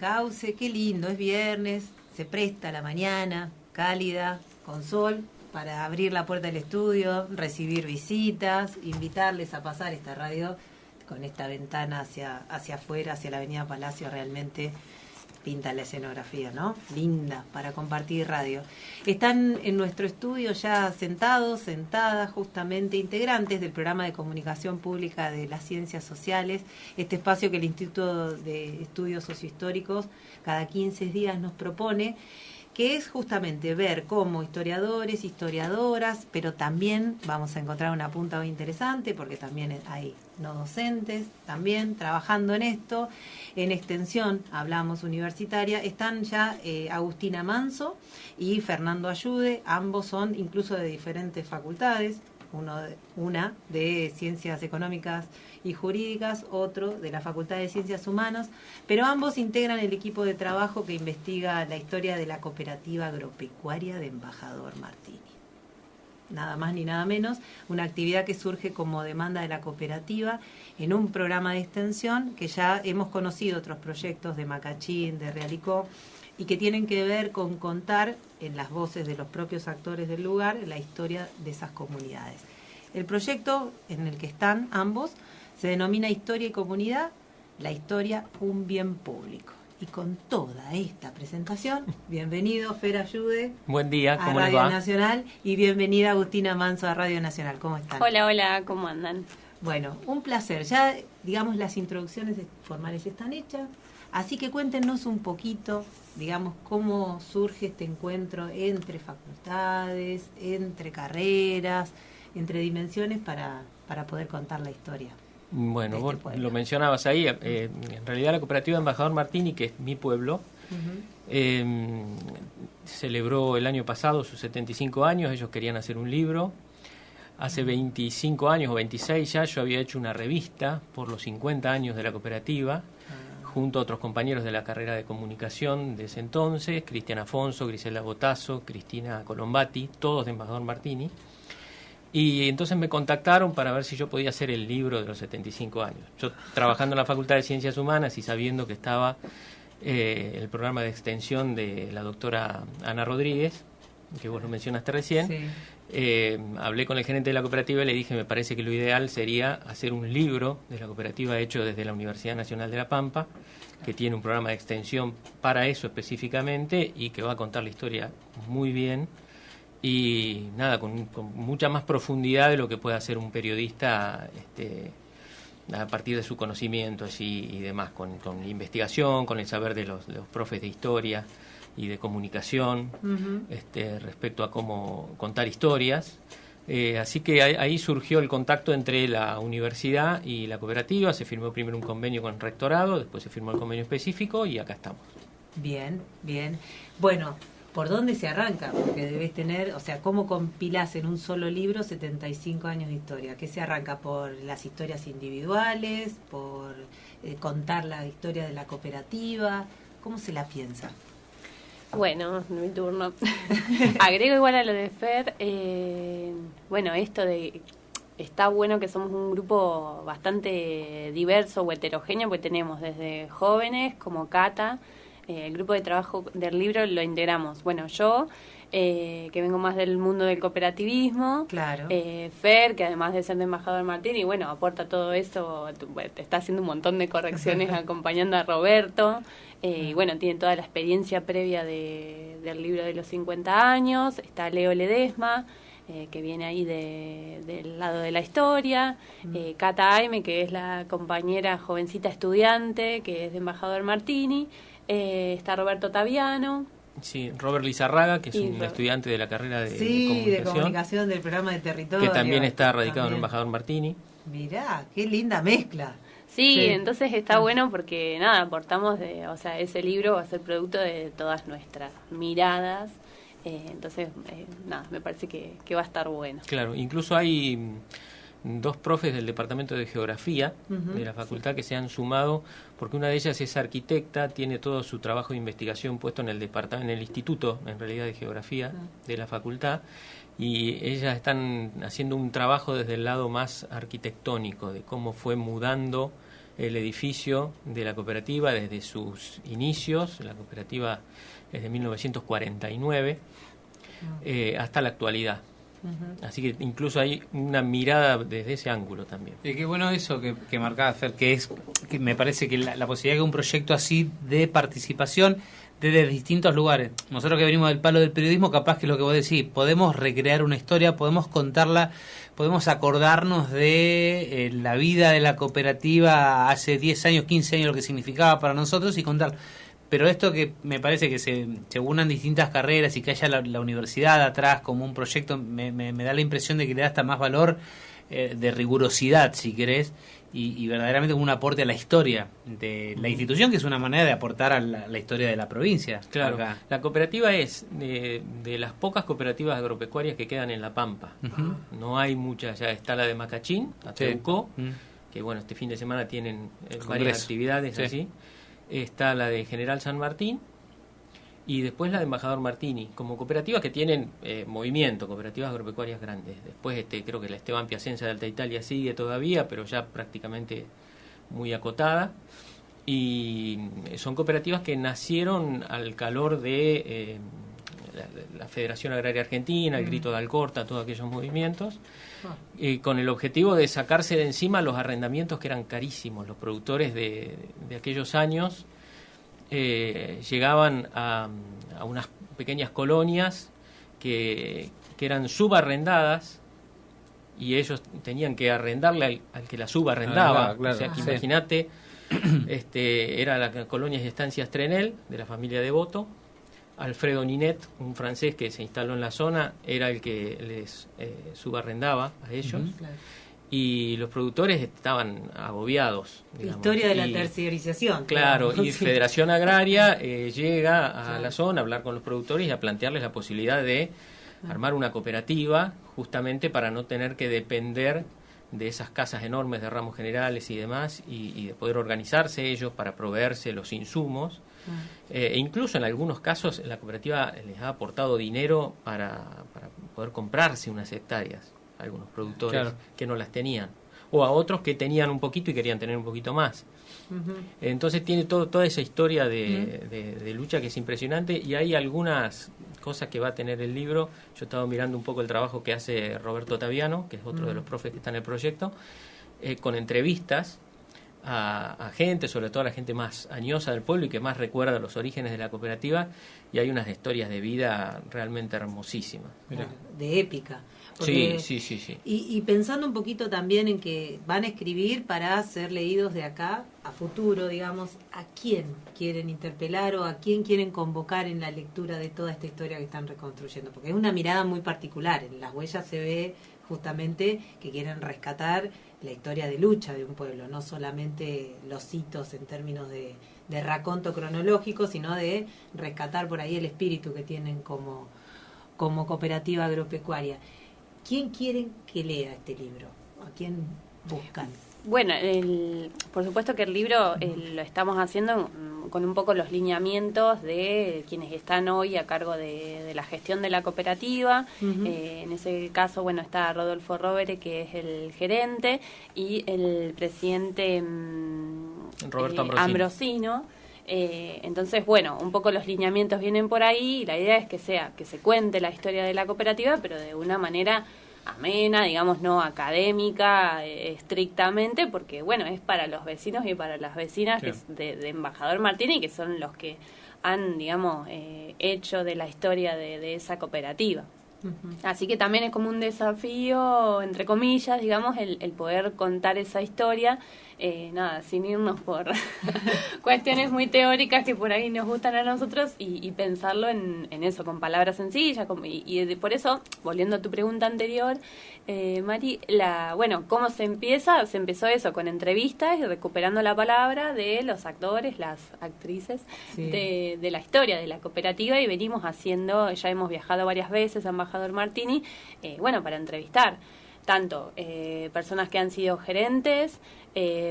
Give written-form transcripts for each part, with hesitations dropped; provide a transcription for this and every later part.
Cauce, qué lindo, es viernes, se presta la mañana, cálida, con sol, para abrir la puerta del estudio, recibir visitas, invitarles a pasar esta radio con esta ventana hacia afuera, hacia la Avenida Palacio, realmente pinta la escenografía, ¿no? Linda, para compartir radio. Están en nuestro estudio ya sentadas, justamente integrantes del programa de comunicación pública de las ciencias sociales, este espacio que el Instituto de Estudios Sociohistóricos cada 15 días nos propone, que es justamente ver cómo historiadores, historiadoras, pero también vamos a encontrar una punta muy interesante, porque también hay no docentes, también trabajando en esto. En extensión, hablamos universitaria, están ya Agustina Manso y Fernando Ayude, ambos son incluso de diferentes facultades, una de Ciencias Económicas y Jurídicas, otro de la Facultad de Ciencias Humanas, pero ambos integran el equipo de trabajo que investiga la historia de la cooperativa agropecuaria de Embajador Martini. Nada más ni nada menos, una actividad que surge como demanda de la cooperativa en un programa de extensión que ya hemos conocido otros proyectos de Macachín, de Realicó, y que tienen que ver con contar en las voces de los propios actores del lugar la historia de esas comunidades. El proyecto en el que están ambos se denomina Historia y Comunidad, la historia un bien público. Y con toda esta presentación, bienvenido Fer Ayude. Buen día, ¿cómo a les Radio va? Nacional, y bienvenida Agustina Manso a Radio Nacional. ¿Cómo están? Hola, ¿cómo andan? Bueno, un placer. Ya, digamos, las introducciones formales están hechas, así que cuéntenos un poquito, digamos, cómo surge este encuentro entre facultades, entre carreras, entre dimensiones para poder contar la historia. Bueno, de vos este pueblo. lo mencionabas ahí, en realidad la cooperativa Embajador Martini, que es mi pueblo, celebró el año pasado sus 75 años, ellos querían hacer un libro. Hace 25 años o 26 ya yo había hecho una revista por los 50 años de la cooperativa, junto a otros compañeros de la carrera de comunicación de ese entonces, Cristian Afonso, Grisela Botazo, Cristina Colombati, todos de Embajador Martini. Y entonces me contactaron para ver si yo podía hacer el libro de los 75 años. Yo trabajando en la Facultad de Ciencias Humanas y sabiendo que estaba el programa de extensión de la doctora Ana Rodríguez, que vos lo mencionaste recién, sí. Hablé con el gerente de la cooperativa y le dije, me parece que lo ideal sería hacer un libro de la cooperativa hecho desde la Universidad Nacional de La Pampa, que tiene un programa de extensión para eso específicamente y que va a contar la historia muy bien. Y nada, con mucha más profundidad de lo que puede hacer un periodista a partir de su conocimiento y demás, con la investigación, con el saber de los profes de historia y de comunicación, respecto a cómo contar historias. Así que ahí surgió el contacto entre la universidad y la cooperativa. Se firmó primero un convenio con el rectorado, después se firmó el convenio específico y acá estamos. Bien. Bueno, ¿por dónde se arranca? Porque debes tener, o sea, ¿cómo compilás en un solo libro 75 años de historia? ¿Qué se arranca? ¿Por las historias individuales? ¿Por contar la historia de la cooperativa? ¿Cómo se la piensa? Bueno, mi turno. Agrego igual a lo de Fer, bueno, esto de... Está bueno que somos un grupo bastante diverso o heterogéneo, porque tenemos desde jóvenes como Cata. El grupo de trabajo del libro lo integramos. Bueno, yo, que vengo más del mundo del cooperativismo. Claro. Fer, que además de ser de Embajador Martín, y bueno, aporta todo eso, te está haciendo un montón de correcciones acompañando a Roberto. Y bueno, tiene toda la experiencia previa del libro de los 50 años. Está Leo Ledesma, que viene ahí del lado de la historia. Cata Aime, que es la compañera jovencita estudiante, que es de Embajador Martini. Está Roberto Taviano. Sí, Robert Lizarraga, que es un estudiante de la carrera de comunicación del programa de territorio. Que también está radicado en Embajador Martini. Mirá, qué linda mezcla. Sí, entonces está bueno porque nada, aportamos o sea, ese libro va a ser producto de todas nuestras miradas. Entonces, nada, me parece que va a estar bueno. Claro, incluso hay dos profes del departamento de geografía de la facultad que se han sumado, porque una de ellas es arquitecta, tiene todo su trabajo de investigación puesto en el departamento, en el instituto, en realidad, de geografía de la facultad, y ellas están haciendo un trabajo desde el lado más arquitectónico, de cómo fue mudando el edificio de la cooperativa desde sus inicios. La cooperativa es de 1949 hasta la actualidad. Así que incluso hay una mirada desde ese ángulo también. Qué bueno eso que marcaba Fer, que me parece que la posibilidad de un proyecto así de participación desde distintos lugares. Nosotros que venimos del palo del periodismo, capaz que lo que vos decís, podemos recrear una historia, podemos contarla, podemos acordarnos de la vida de la cooperativa hace 10 años, 15 años, lo que significaba para nosotros y contar. Pero esto que me parece que se unan distintas carreras y que haya la universidad atrás como un proyecto, me da la impresión de que le da hasta más valor de rigurosidad, si querés, y verdaderamente un aporte a la historia de la institución, que es una manera de aportar a la historia de la provincia. Claro, acá. La cooperativa es de las pocas cooperativas agropecuarias que quedan en La Pampa. No hay muchas, ya está la de Macachín, Ateucó, que bueno, este fin de semana tienen varias actividades así. Está la de General San Martín y después la de Embajador Martini, como cooperativas que tienen movimiento, cooperativas agropecuarias grandes. Después creo que la Esteban Piacenza de Alta Italia sigue todavía, pero ya prácticamente muy acotada. Y son cooperativas que nacieron al calor de la Federación Agraria Argentina, el Grito de Alcorta, todos aquellos movimientos, con el objetivo de sacarse de encima los arrendamientos que eran carísimos. Los productores de aquellos años llegaban a unas pequeñas colonias que eran subarrendadas y ellos tenían que arrendarle al que la subarrendaba. Claro, o sea, que imagínate, era la colonia y estancias Trenel, de la familia Devoto. Alfredo Ninet, un francés que se instaló en la zona, era el que les subarrendaba a ellos. Claro. Y los productores estaban agobiados. Digamos. Historia de la terciarización. Claro, y Federación Agraria llega a la zona a hablar con los productores y a plantearles la posibilidad de armar una cooperativa, justamente para no tener que depender de esas casas enormes de ramos generales y demás, y de poder organizarse ellos para proveerse los insumos. E incluso en algunos casos la cooperativa les ha aportado dinero para poder comprarse unas hectáreas a algunos productores que no las tenían, o a otros que tenían un poquito y querían tener un poquito más. Entonces tiene toda esa historia de lucha que es impresionante, y hay algunas cosas que va a tener el libro. Yo he estado mirando un poco el trabajo que hace Roberto Taviano, que es otro de los profes que está en el proyecto, con entrevistas a gente, sobre todo a la gente más añosa del pueblo y que más recuerda los orígenes de la cooperativa, y hay unas historias de vida realmente hermosísimas. De épica. Sí. Y pensando un poquito también en que van a escribir para ser leídos de acá a futuro, digamos, ¿a quién quieren interpelar o a quién quieren convocar en la lectura de toda esta historia que están reconstruyendo? Porque es una mirada muy particular. En las huellas se ve justamente que quieren rescatar la historia de lucha de un pueblo, no solamente los hitos en términos de raconto cronológico, sino de rescatar por ahí el espíritu que tienen como cooperativa agropecuaria. ¿Quién quieren que lea este libro? ¿A quién buscan? Bueno, por supuesto que el libro lo estamos haciendo con un poco los lineamientos de quienes están hoy a cargo de la gestión de la cooperativa. En ese caso, bueno, está Rodolfo Rovere, que es el gerente, y el presidente Roberto Ambrosino. Entonces, bueno, un poco los lineamientos vienen por ahí, y la idea es que se cuente la historia de la cooperativa, pero de una manera amena, digamos, no académica estrictamente, porque bueno, es para los vecinos y para las vecinas de Embajador Martini, que son los que han, digamos, hecho de la historia de esa cooperativa. Así que también es como un desafío, entre comillas, digamos, el poder contar esa historia, sin irnos por cuestiones muy teóricas que por ahí nos gustan a nosotros, y pensarlo en eso, con palabras sencillas, y por eso, volviendo a tu pregunta anterior, Mari, ¿cómo se empieza? Se empezó eso, con entrevistas y recuperando la palabra de los actores, las actrices de la historia de la cooperativa, y venimos haciendo, ya hemos viajado varias veces a Embajador Martini, para entrevistar tanto personas que han sido gerentes,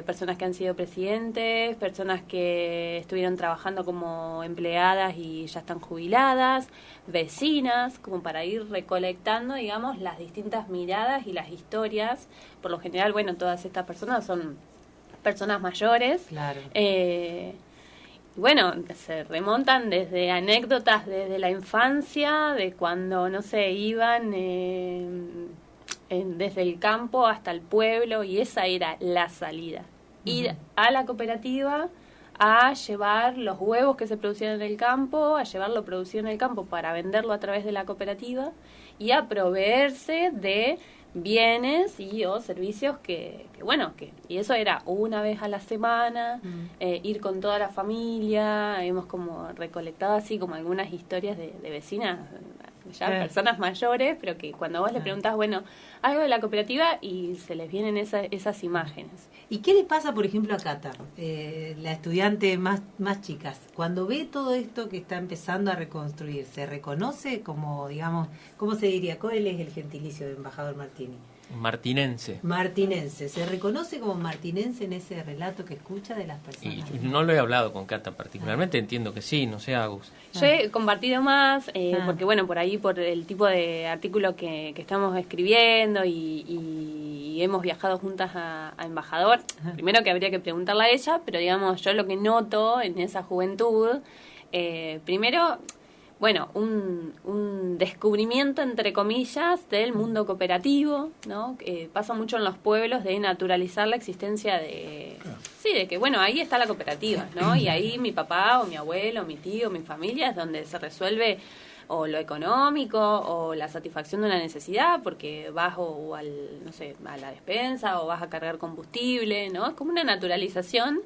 personas que han sido presidentes, personas que estuvieron trabajando como empleadas y ya están jubiladas, vecinas, como para ir recolectando, digamos, las distintas miradas y las historias. Por lo general, todas estas personas son personas mayores. Claro. Bueno, se remontan desde anécdotas desde la infancia, de cuando, no sé, iban desde el campo hasta el pueblo, y esa era la salida. Ir a la cooperativa a llevar los huevos que se producían en el campo, a llevar lo producido en el campo para venderlo a través de la cooperativa y a proveerse de bienes y o servicios que y eso era una vez a la semana, ir con toda la familia. Hemos como recolectado así como algunas historias de vecinas, ya personas mayores, pero que cuando vos le preguntás, bueno, algo de la cooperativa, y se les vienen esas imágenes. ¿Y qué le pasa, por ejemplo, a Cata, la estudiante más chicas? Cuando ve todo esto que está empezando a reconstruir, ¿se reconoce como, digamos, cómo se diría? ¿Cuál es el gentilicio de embajador Martini? Martinense. Martinense. ¿Se reconoce como martinense en ese relato que escucha de las personas? Y no lo he hablado con Cata particularmente, entiendo que sí, no sé, Agus. Yo he compartido más, porque bueno, por ahí, por el tipo de artículo que estamos escribiendo y hemos viajado juntas a Embajador. Primero que habría que preguntarle a ella, pero digamos, yo lo que noto en esa juventud, primero, bueno, un descubrimiento, entre comillas, del mundo cooperativo, ¿no? Pasa mucho en los pueblos de naturalizar la existencia de que, bueno, ahí está la cooperativa, ¿no? Y ahí mi papá o mi abuelo, mi tío, mi familia es donde se resuelve o lo económico o la satisfacción de una necesidad, porque vas a la despensa o vas a cargar combustible, ¿no? Es como una naturalización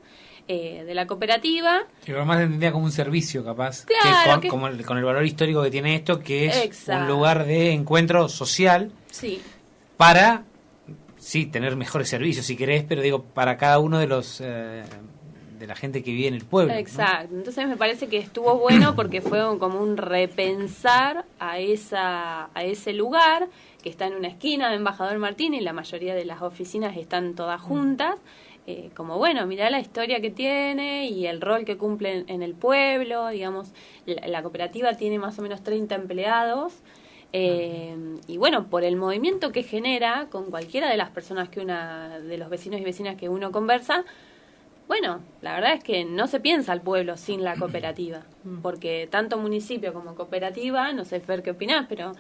de la cooperativa. Que además entendía como un servicio, capaz. Claro, con el valor histórico que tiene esto, que es exacto, un lugar de encuentro social. Sí. Para, sí, tener mejores servicios, si querés, pero digo, para cada uno de los de la gente que vive en el pueblo. Exacto. ¿no? Entonces me parece que estuvo bueno porque fue como un repensar a ese lugar que está en una esquina de Embajador Martini, y la mayoría de las oficinas están todas juntas. Como bueno, mirá la historia que tiene y el rol que cumple en el pueblo, digamos, la cooperativa tiene más o menos 30 empleados, y bueno, por el movimiento que genera con cualquiera de las personas de los vecinos y vecinas que uno conversa, bueno, la verdad es que no se piensa al pueblo sin la cooperativa, porque tanto municipio como cooperativa, no sé, Fer, qué opinás, pero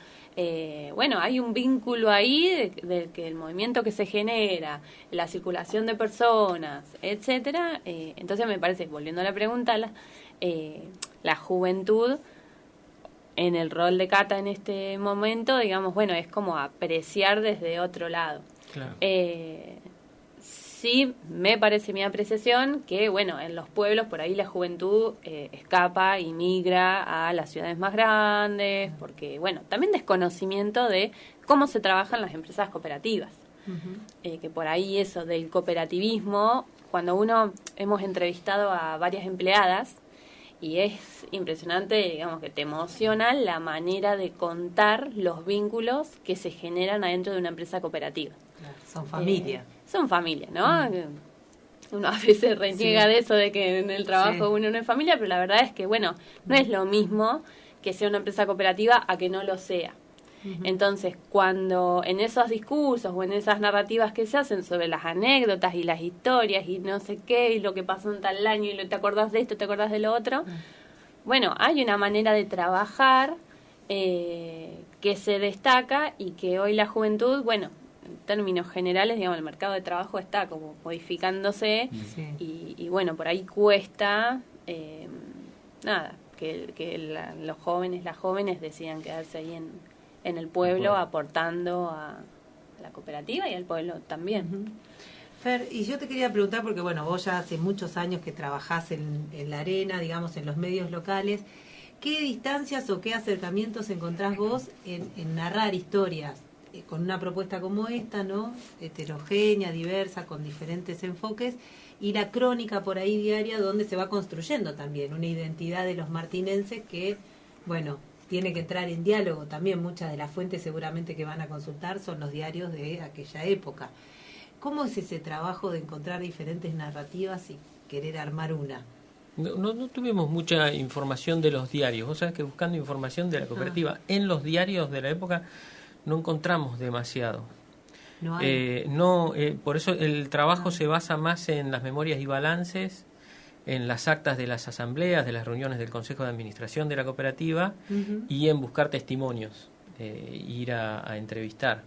bueno, hay un vínculo ahí de que el movimiento que se genera, la circulación de personas, etcétera. Entonces me parece, volviendo a la pregunta, la juventud en el rol de Cata en este momento, digamos, bueno, es como apreciar desde otro lado. Claro. Sí, me parece mi apreciación que, bueno, en los pueblos por ahí la juventud escapa y migra a las ciudades más grandes, porque, bueno, también desconocimiento de cómo se trabajan las empresas cooperativas. Que por ahí eso del cooperativismo, cuando hemos entrevistado a varias empleadas, y es impresionante, digamos, que te emociona la manera de contar los vínculos que se generan adentro de una empresa cooperativa. Claro, son familia. Son familia, ¿no? Uno a veces reniega de eso, de que en el trabajo uno no es familia, pero la verdad es que, bueno, no es lo mismo que sea una empresa cooperativa a que no lo sea. Entonces, cuando en esos discursos o en esas narrativas que se hacen sobre las anécdotas y las historias y no sé qué, y lo que pasó en tal año y te acordás de esto, te acordás de lo otro, bueno, hay una manera de trabajar que se destaca y que hoy la juventud, bueno, en términos generales, digamos, el mercado de trabajo está como modificándose y bueno, por ahí cuesta, que los jóvenes, las jóvenes decidan quedarse ahí en el pueblo aportando a la cooperativa y al pueblo también. Fer, y yo te quería preguntar, porque bueno, vos ya hace muchos años que trabajás en la arena, digamos, en los medios locales, ¿qué distancias o qué acercamientos encontrás vos en narrar historias con una propuesta como esta, ¿no? Heterogénea, diversa, con diferentes enfoques, y la crónica por ahí diaria donde se va construyendo también una identidad de los martinenses que, bueno, tiene que entrar en diálogo también? Muchas de las fuentes seguramente que van a consultar son los diarios de aquella época. ¿Cómo es ese trabajo de encontrar diferentes narrativas y querer armar una? No tuvimos mucha información de los diarios. Vos sabés que buscando información de la cooperativa en los diarios de la época no encontramos demasiado. No hay. Por eso el trabajo se basa más en las memorias y balances, en las actas de las asambleas, de las reuniones del Consejo de Administración de la cooperativa, y en buscar testimonios, ir a entrevistar.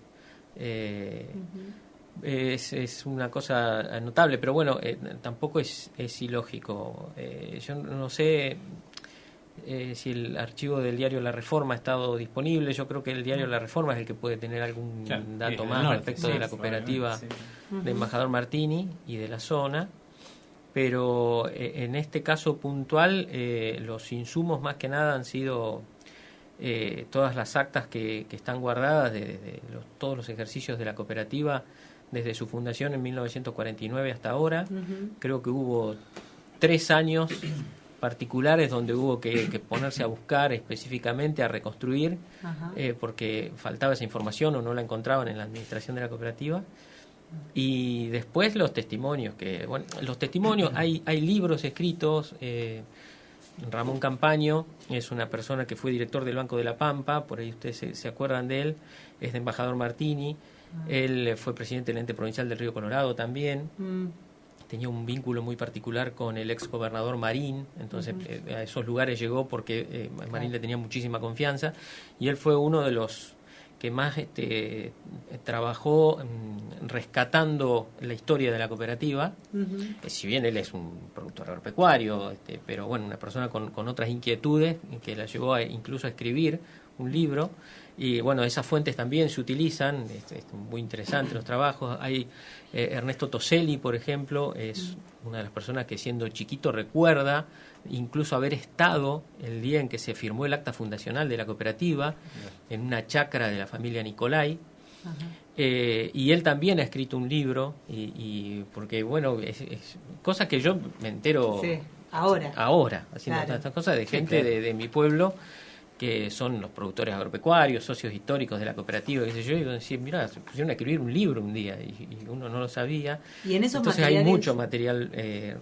Es una cosa notable, pero bueno, tampoco es ilógico. Yo no sé si el archivo del diario La Reforma ha estado disponible. Yo creo que el diario La Reforma es el que puede tener algún dato más respecto de la cooperativa de Embajador Martini y de la zona. Pero en este caso puntual, los insumos más que nada han sido todas las actas que están guardadas de todos los ejercicios de la cooperativa desde su fundación en 1949 hasta ahora. Creo que hubo 3 años particulares donde hubo que ponerse a buscar específicamente, a reconstruir, porque faltaba esa información o no la encontraban en la administración de la cooperativa. Y después los testimonios, hay libros escritos. Ramón Campaño es una persona que fue director del Banco de la Pampa, por ahí ustedes se acuerdan de él, es de Embajador Martini. Él fue presidente del ente provincial del Río Colorado también. Tenía un vínculo muy particular con el ex gobernador Marín, entonces a esos lugares llegó porque Marín le tenía muchísima confianza, y él fue uno de los que más trabajó rescatando la historia de la cooperativa. Si bien él es un productor agropecuario, pero bueno, una persona con otras inquietudes que la llevó incluso a escribir un libro. Y bueno, esas fuentes también se utilizan, es muy interesante los trabajos. Hay Ernesto Toselli, por ejemplo, es una de las personas que siendo chiquito recuerda incluso haber estado el día en que se firmó el acta fundacional de la cooperativa en una chacra de la familia Nicolai. Y él también ha escrito un libro, y porque bueno, es cosas que yo me entero ahora haciendo estas cosas de gente de mi pueblo, que son los productores agropecuarios, socios históricos de la cooperativa, qué sé yo, y decía, mirá, se pusieron a escribir un libro un día, y uno no lo sabía. Y en esos Entonces hay mucho material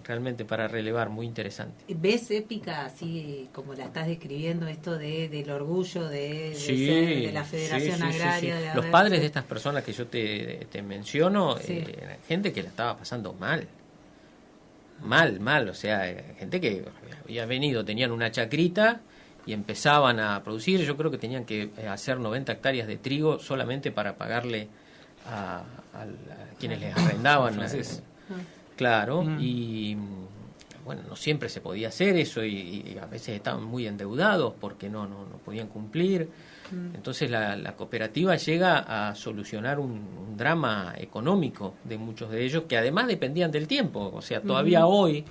realmente para relevar, muy interesante. ¿Ves épica así como la estás describiendo, esto del orgullo de ser de la Federación Agraria? Los padres de estas personas que yo te menciono, gente que la estaba pasando mal, o sea, gente que había venido, tenían una chacrita y empezaban a producir. Yo creo que tenían que hacer 90 hectáreas de trigo solamente para pagarle a quienes les arrendaban. Claro, y bueno, no siempre se podía hacer eso, y a veces estaban muy endeudados porque no podían cumplir. Entonces la cooperativa llega a solucionar un drama económico de muchos de ellos, que además dependían del tiempo. O sea, todavía hoy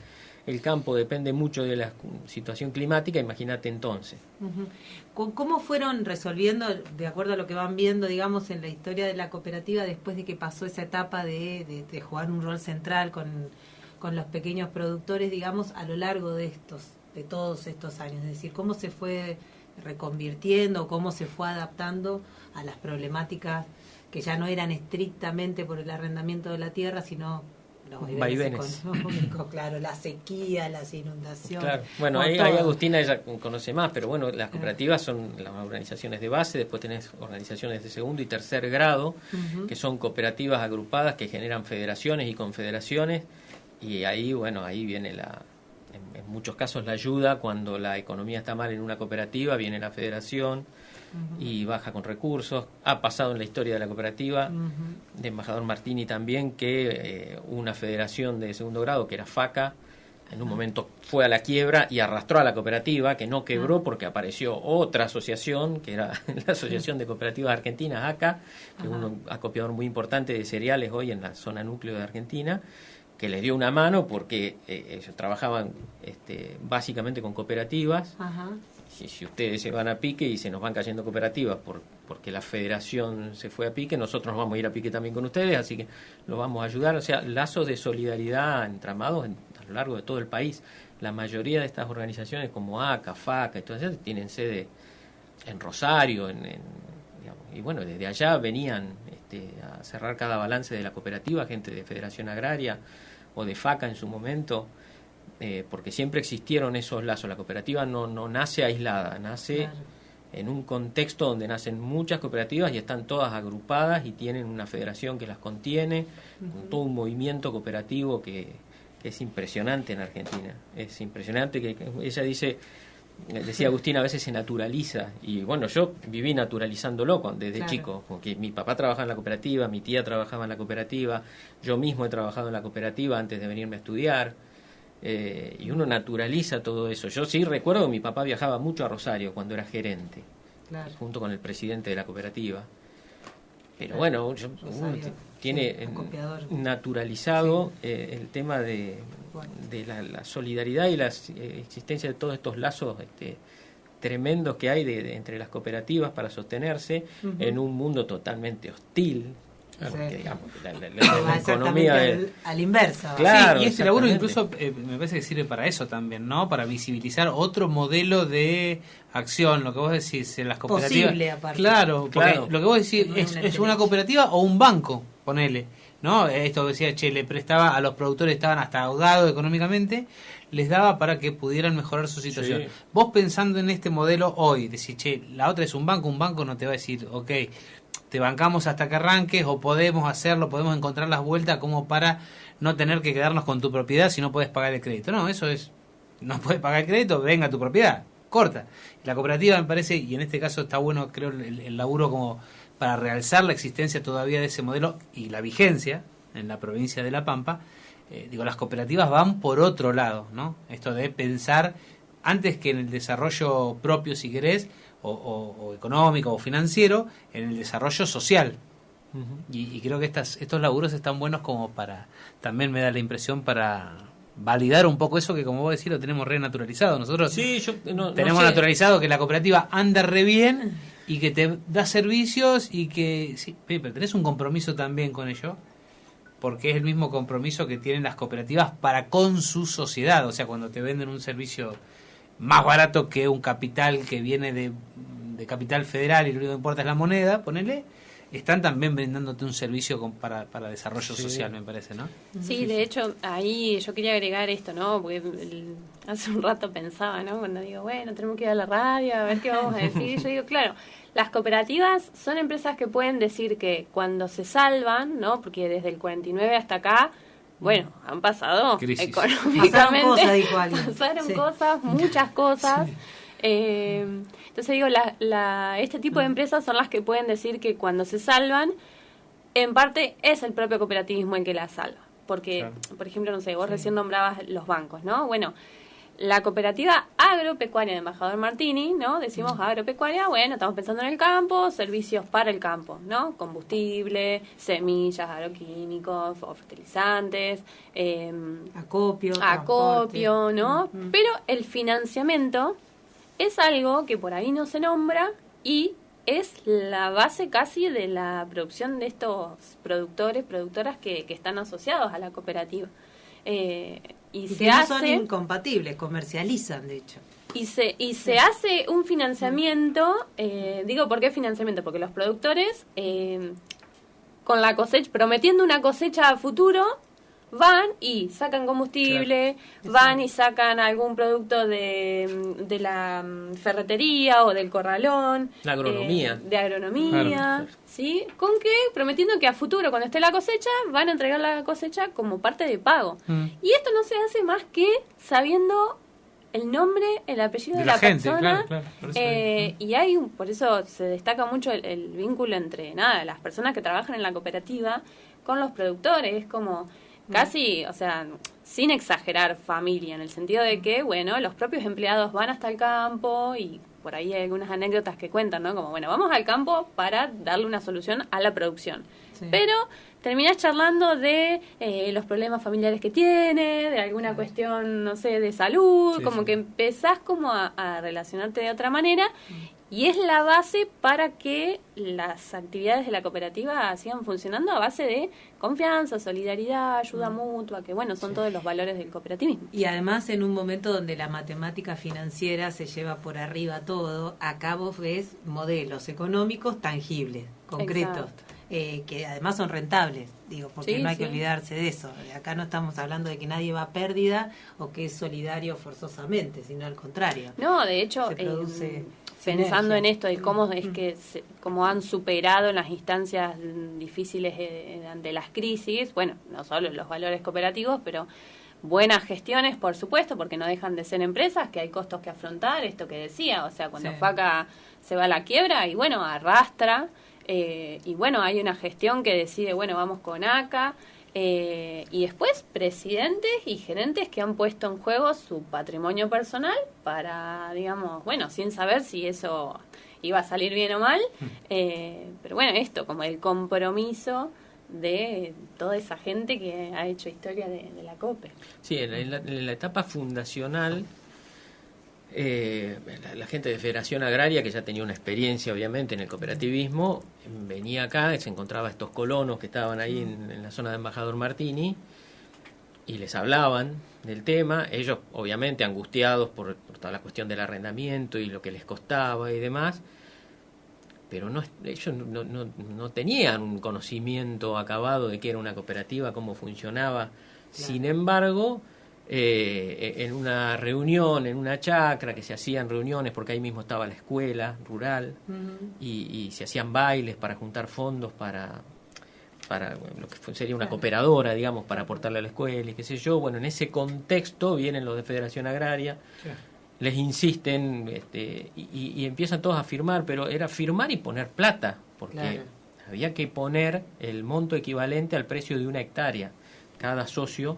el campo depende mucho de la situación climática, imagínate entonces. ¿Cómo fueron resolviendo, de acuerdo a lo que van viendo, digamos, en la historia de la cooperativa, después de que pasó esa etapa de jugar un rol central con los pequeños productores, digamos, a lo largo de todos estos años? Es decir, ¿cómo se fue reconvirtiendo, cómo se fue adaptando a las problemáticas que ya no eran estrictamente por el arrendamiento de la tierra, sino los vaivenes económicos, claro, la sequía, las inundaciones? Claro. Bueno, ahí Agustina ella conoce más, pero bueno, las cooperativas son las organizaciones de base, después tenés organizaciones de segundo y tercer grado, que son cooperativas agrupadas que generan federaciones y confederaciones, y ahí, bueno, ahí viene en muchos casos la ayuda. Cuando la economía está mal en una cooperativa, viene la federación y baja con recursos. Ha pasado en la historia de la cooperativa, de Embajador Martini también, que una federación de segundo grado, que era FACA, en un momento fue a la quiebra y arrastró a la cooperativa, que no quebró porque apareció otra asociación, que era la Asociación de Cooperativas Argentinas, ACA, que es un acopiador muy importante de cereales hoy en la zona núcleo de Argentina, que les dio una mano porque ellos trabajaban básicamente con cooperativas. Si ustedes se van a pique y se nos van cayendo cooperativas porque la federación se fue a pique, nosotros nos vamos a ir a pique también con ustedes, así que los vamos a ayudar. O sea, lazos de solidaridad entramados a lo largo de todo el país. La mayoría de estas organizaciones como ACA, FACA, entonces tienen sede en Rosario, digamos, y bueno, desde allá venían a cerrar cada balance de la cooperativa, gente de Federación Agraria o de FACA en su momento, porque siempre existieron esos lazos. La cooperativa no nace aislada, nace en un contexto donde nacen muchas cooperativas y están todas agrupadas y tienen una federación que las contiene, con todo un movimiento cooperativo que es impresionante en Argentina. Es impresionante que ella decía Agustina, a veces se naturaliza, y bueno, yo viví naturalizándolo desde chico, porque mi papá trabajaba en la cooperativa, mi tía trabajaba en la cooperativa, yo mismo he trabajado en la cooperativa antes de venirme a estudiar, y uno naturaliza todo eso. Yo sí recuerdo que mi papá viajaba mucho a Rosario cuando era gerente, junto con el presidente de la cooperativa. Pero bueno, uno tiene naturalizado el tema de la solidaridad y la existencia de todos estos lazos tremendos que hay entre las cooperativas para sostenerse en un mundo totalmente hostil. Porque, digamos, la economía al inverso. Claro, y este laburo incluso me parece que sirve para eso también, ¿no? Para visibilizar otro modelo de acción, lo que vos decís en las cooperativas. Posible, aparte. Claro. Lo que vos decís es una cooperativa o un banco, ponele, ¿no? Esto que decía, le prestaba a los productores, estaban hasta ahogados económicamente, les daba para que pudieran mejorar su situación. Sí. Vos pensando en este modelo hoy, decís, la otra es un banco no te va a decir, ok, te bancamos hasta que arranques, o podemos hacerlo, podemos encontrar las vueltas como para no tener que quedarnos con tu propiedad si no puedes pagar el crédito. No, eso es, no puedes pagar el crédito, venga tu propiedad, corta. La cooperativa me parece, y en este caso está bueno, creo, el laburo como para realzar la existencia todavía de ese modelo y la vigencia en la provincia de La Pampa. Las cooperativas van por otro lado, ¿no? Esto de pensar antes que en el desarrollo propio, si querés, o económico o financiero, en el desarrollo social. Y creo que estos laburos están buenos como para, también me da la impresión, para validar un poco eso que, como vos decís, lo tenemos renaturalizado. Nosotros tenemos naturalizado que la cooperativa anda re bien y que te da servicios y que sí, pero tenés un compromiso también con ello, porque es el mismo compromiso que tienen las cooperativas para con su sociedad. O sea, cuando te venden un servicio más barato que un capital que viene de capital federal y lo único que importa es la moneda, ponele, están también brindándote un servicio para desarrollo social, me parece, ¿no? Sí, de hecho, ahí yo quería agregar esto, ¿no? Porque hace un rato pensaba, ¿no? Cuando digo, bueno, tenemos que ir a la radio a ver qué vamos a decir. Yo digo, claro, las cooperativas son empresas que pueden decir que cuando se salvan, ¿no? Porque desde el 49 hasta acá, bueno, han pasado crisis. Económicamente, pasaron cosas, muchas cosas. Sí. Entonces digo, este tipo de empresas son las que pueden decir que cuando se salvan, en parte es el propio cooperativismo el que las salva. Porque, por ejemplo, no sé, vos recién nombrabas los bancos, ¿no? Bueno, la cooperativa agropecuaria de Embajador Martini, ¿no? Decimos agropecuaria, bueno, estamos pensando en el campo, servicios para el campo, ¿no? Combustible, semillas, agroquímicos, fertilizantes, acopio, ¿no? Pero el financiamiento es algo que por ahí no se nombra y es la base casi de la producción de estos productoras que están asociados a la cooperativa. Y se no son incompatibles, comercializan, de hecho. Y se hace un financiamiento, digo, ¿por qué financiamiento? Porque los productores, con la cosecha, prometiendo una cosecha a futuro, van y sacan combustible, van y sacan algún producto de la ferretería o del corralón. La agronomía. De agronomía, ¿sí? ¿Con qué? Prometiendo que a futuro, cuando esté la cosecha, van a entregar la cosecha como parte de pago. Y esto no se hace más que sabiendo el nombre, el apellido de la gente, persona. Y por eso se destaca mucho el vínculo entre las personas que trabajan en la cooperativa con los productores. Es como casi, o sea, sin exagerar, familia, en el sentido de que, bueno, los propios empleados van hasta el campo y por ahí hay algunas anécdotas que cuentan, ¿no? Como, bueno, vamos al campo para darle una solución a la producción. Pero terminás charlando de los problemas familiares que tiene, de alguna cuestión, no sé, de salud, que empezás como a relacionarte de otra manera. Y es la base para que las actividades de la cooperativa sigan funcionando a base de confianza, solidaridad, ayuda mutua, que bueno, son todos los valores del cooperativismo. Y además en un momento donde la matemática financiera se lleva por arriba todo, acá vos ves modelos económicos tangibles, concretos, que además son rentables, digo, porque no hay que olvidarse de eso. Acá no estamos hablando de que nadie va a pérdida o que es solidario forzosamente, sino al contrario. No, de hecho, se produce pensando Sinergia. en esto de cómo es que cómo han superado en las instancias difíciles ante las crisis, bueno, no solo los valores cooperativos, pero buenas gestiones, por supuesto, porque no dejan de ser empresas, que hay costos que afrontar, esto que decía, o sea, cuando Sí. FACA se va a la quiebra y bueno, arrastra, y bueno, hay una gestión que decide, bueno, vamos con ACA, y después presidentes y gerentes que han puesto en juego su patrimonio personal para, digamos, bueno, sin saber si eso iba a salir bien o mal, pero bueno, esto, como el compromiso de toda esa gente que ha hecho historia de la COPE. Sí, en la etapa fundacional, la gente de Federación Agraria, que ya tenía una experiencia obviamente en el cooperativismo, venía acá y se encontraba estos colonos que estaban ahí en la zona de Embajador Martini y les hablaban del tema, ellos obviamente angustiados por toda la cuestión del arrendamiento y lo que les costaba y demás, pero ellos no tenían un conocimiento acabado de qué era una cooperativa, cómo funcionaba. Claro. Sin embargo, en una reunión, en una chacra, que se hacían reuniones, porque ahí mismo estaba la escuela rural, y se hacían bailes para juntar fondos para lo que sería una cooperadora, digamos, para aportarle a la escuela y qué sé yo. Bueno, en ese contexto vienen los de Federación Agraria, sí. Les insisten y empiezan todos a firmar, pero era firmar y poner plata, porque claro, había que poner el monto equivalente al precio de 1 hectárea, cada socio.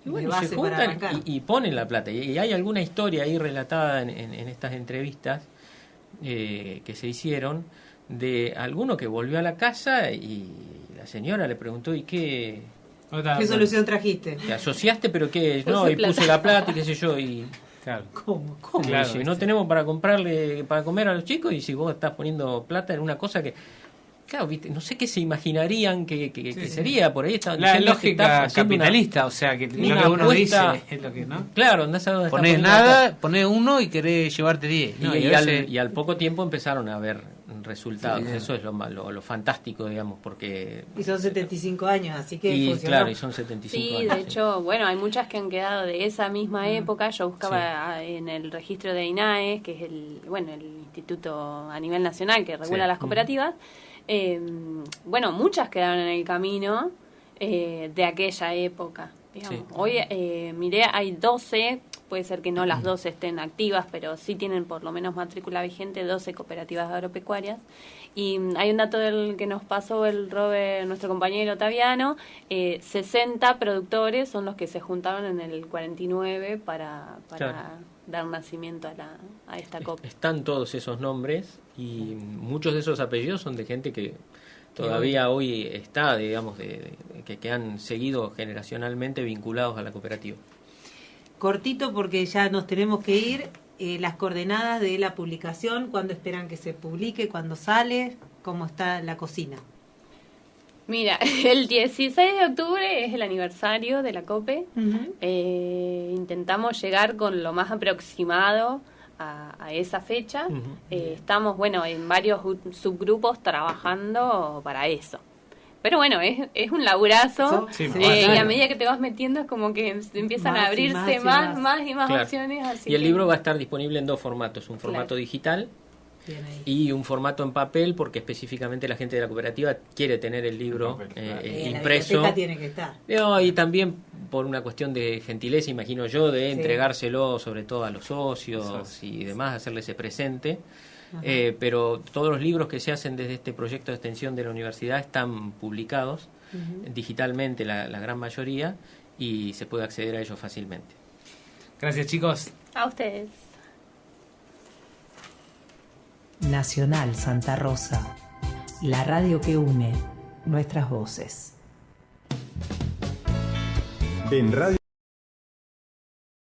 Y bueno, se juntan y ponen la plata. Y hay alguna historia ahí relatada en estas entrevistas que se hicieron de alguno que volvió a la casa y la señora le preguntó, ¿y qué solución trajiste? ¿Te asociaste? ¿Pero qué? No, y puse la plata y qué sé yo. Y claro. ¿Cómo? Claro, si no tenemos para comer a los chicos, y si vos estás poniendo plata en una cosa que... Claro, ¿viste? No sé qué se imaginarían que sería, por ahí está la lógica capitalista, o sea, que lo que uno dice es lo que, ¿no? Claro, andás a dónde ponés nada, ponés uno y querés llevarte 10. ¿no? Y al poco tiempo empezaron a ver resultados. Sí, eso es lo fantástico, digamos, porque... Y son 75 años, así que y funcionó. Claro, y son 75 años. De hecho, bueno, hay muchas que han quedado de esa misma época. Yo buscaba en el registro de INAES, que es el instituto a nivel nacional que regula las cooperativas. Bueno, muchas quedaron en el camino de aquella época, digamos. Sí. Hoy miré, hay 12, puede ser que no las 12 estén activas, pero sí tienen por lo menos matrícula vigente 12 cooperativas agropecuarias. Y hay un dato del que nos pasó el Robert, nuestro compañero Otaviano, 60 productores son los que se juntaron en el 49 para claro, dar nacimiento a esta COP. Están todos esos nombres y muchos de esos apellidos son de gente que todavía hoy está, digamos, que han seguido generacionalmente vinculados a la cooperativa. Cortito porque ya nos tenemos que ir. Las coordenadas de la publicación, ¿cuándo esperan que se publique? ¿Cuándo sale? ¿Cómo está la cocina? Mira, el 16 de octubre es el aniversario de la COPE. Intentamos llegar con lo más aproximado a esa fecha. Estamos, en varios subgrupos trabajando para eso. Pero bueno, es un laburazo, y a medida que te vas metiendo es como que empiezan a abrirse más claro, opciones. Así y el libro va a estar disponible en 2 formatos, un formato claro, digital y un formato en papel, porque específicamente la gente de la cooperativa quiere tener el libro impreso. La biblioteca tiene que estar. Y también por una cuestión de gentileza, imagino yo, de entregárselo sobre todo a los socios y demás, hacerle ese presente. Pero todos los libros que se hacen desde este proyecto de extensión de la universidad están publicados digitalmente, la gran mayoría, y se puede acceder a ellos fácilmente. Gracias, chicos. A ustedes. Nacional Santa Rosa, la radio que une nuestras voces. En Radio